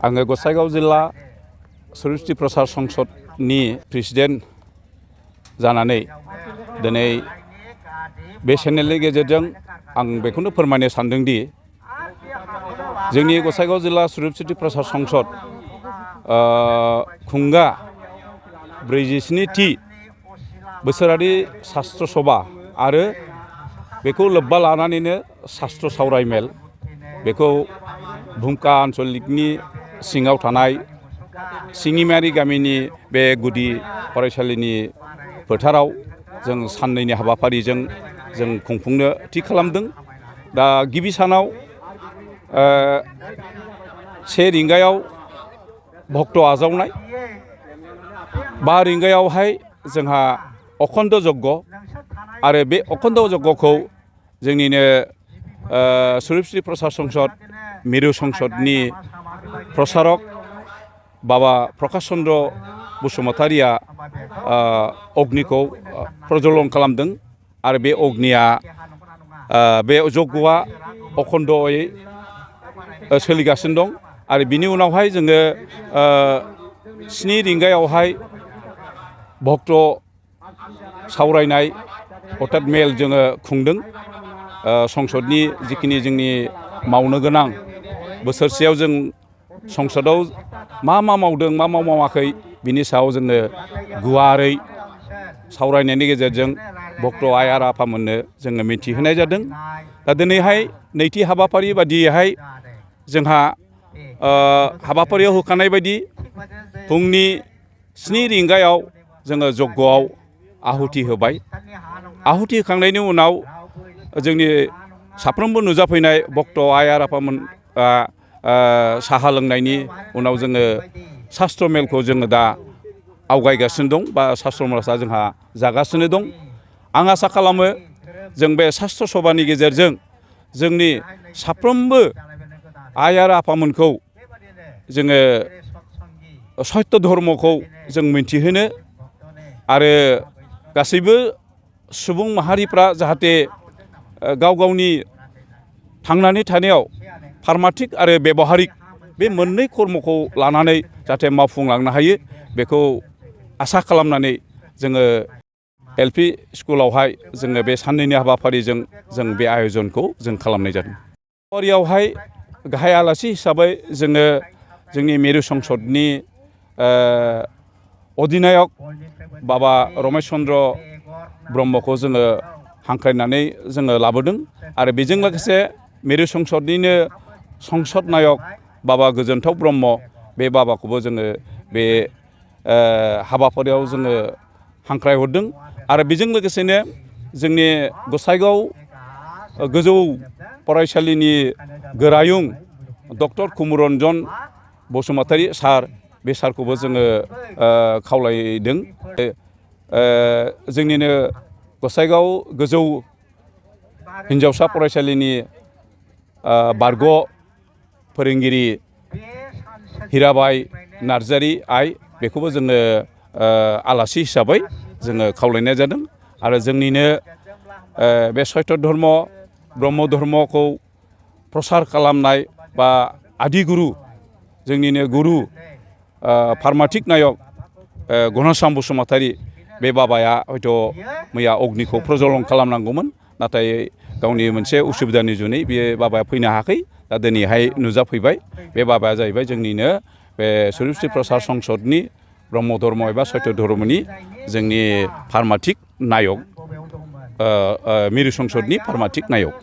आङो गसाइगाव जिल्ला सुरुस्ति प्रसार संसदनि प्रेसिडेन्ट जानानै दिनै बे चेनेलनि गेजेरजों आं बेखौनो फोरमायनो सानदोंदि जोंनि गसाइगाव जिल्ला सुरुस्ति प्रसार संसद खुंगा 47थि बोसोरारि शास्त्र सभा आरो बेखौ लोब्बा लानानैनो शास्त्र सावरायमेल बेखौ भुमका आन्चलिकनि सिङाव थानाय सिङिमारि गामिनि बे गुदि फरायसालिनि फोथाराव जों साननैनि हाबाफारिजों जों खुंफुंनो थि खालामदों। दा गिबि सानाव 1 रिंगायाव भक्त आजावनाय, 5 रिंगायावहाय जोंहा अखन्द यज्ञ आरो बे अखन्द यज्ञखौ जोंनिनो सुरुस्ति प्रसार संसद मिरु संसदनि प्रसारक बाबा प्रकाश चन्द्र बसुमतारिया अग्निखौ प्रज्वलन खालामदों आरो बे अग्निया बे यज्ञआ अखन्दयै सोलिगासिनो दं। आरो बिनि उनावहाय जोङो 7 रिंगायावहाय भक्त सावरायनाय अर्थात मेल जोङो खुंदों। संसदनि जिखिनि जोंनि मावनो गोनां बोसोरसेयाव जों संसदाव मा मावदों मा मावाखै बिनि सायाव जोङो गुवारै सावरायनायनि गेजेरजों भक्त आइ आरो आफामोननो जोङो मिथिहोनाय जादों। दा दिनैहाय नैथि हाबाफारि बादियैहाय जोंहा हाबाफारियाव होखानाय बायदि फुंनि 7 रिंगायाव जोङो यज्ञआव आहुति होबाय। आहुति होखांनायनि उनाव जोंनि साफ्रोमबो नुजाफैनाय भक्त आइ आरो आफामोन साहा लोंनायनि उनाव जोङो शास्त्र मेलखौ जोङो दा आवगायगासिनो दं बा शास्त्र मेलआ जोंहा जागासिनो दं। आं आसा खालामो जों बे शास्त्र सभानि गेजेरजों जोंनि साफ्रोमबो आइ आरो आफामोनखौ जोङो सत्य धर्मखौ जों मिन्थिहोनो आरो गासैबो सुबुं माहारिफ्रा जाहाथे गाव गावनि थांनानै थानायाव पारमार्थिक आरो बेबहारिक बे मोननै कर्मखौ लानानै जाहाथे मावफुंलांनो हायो बेखौ आसा खालामनानै जोङो एलपि स्कुलावहाय जोङो बे साननैनि हाबाफारिजों जों बे आयजनखौ जों खालामनाय जादों। हाबाफारियावहाय गाहाय आलासि हिसाबै जोङो जोंनि मिरु संसदनि अधिनायक बाबा रमेश चन्द्र ब्रह्मखौ जोङो हांख्रायनानै जोङो लाबोदों आरो बेजों लोगोसे मिरु संसदनिनो संसद नायक बाबा गोजोनथाव ब्रह्म बे बाबाखौबो जोङो बे हाबाफारियाव जोङो हांख्रायहरदों। आरो बेजों लोगोसेनो जोंनि गसाइगाव गोजौ फरायसालिनि गोरायुं डक्टर कुमरन्जन बसुमतारि सार बे सारखौबो जोङो खावलायदों। जोंनिनो गसाइगाव गोजौ हिन्जावसा फरायसालिनि बारग' फोरोंगिरि हिराबाइ नार्जारि आइ बेखौबो जोङो आलासि हिसाबै जोङो खावलायनाय जादों। आरो जोंनिनो बे सत्य धर्म ब्रह्म धर्मखौ प्रसार खालामनाय बा आदिगुरु जोंनिनो गुरु पारमार्थिक नायक घनश्याम बसुमतारि बे बाबाया हयथ' मैया अग्निखौ प्रज्वलन खालामनांगौमोन, नाथाय गावनि मोनसे उसुबिदानि जुनै बे बाबाया फैनो हायाखै। दा दिनैहाय नुजाफैबाय। बे बाबाया जाहैबाय जोंनिनो बे सुरुस्ति प्रसार संसदनि ब्रह्म धर्म एबा सत्य धर्मनि जोंनि पारमार्थिक नायक मिरु संसदनि पारमार्थिक नायक।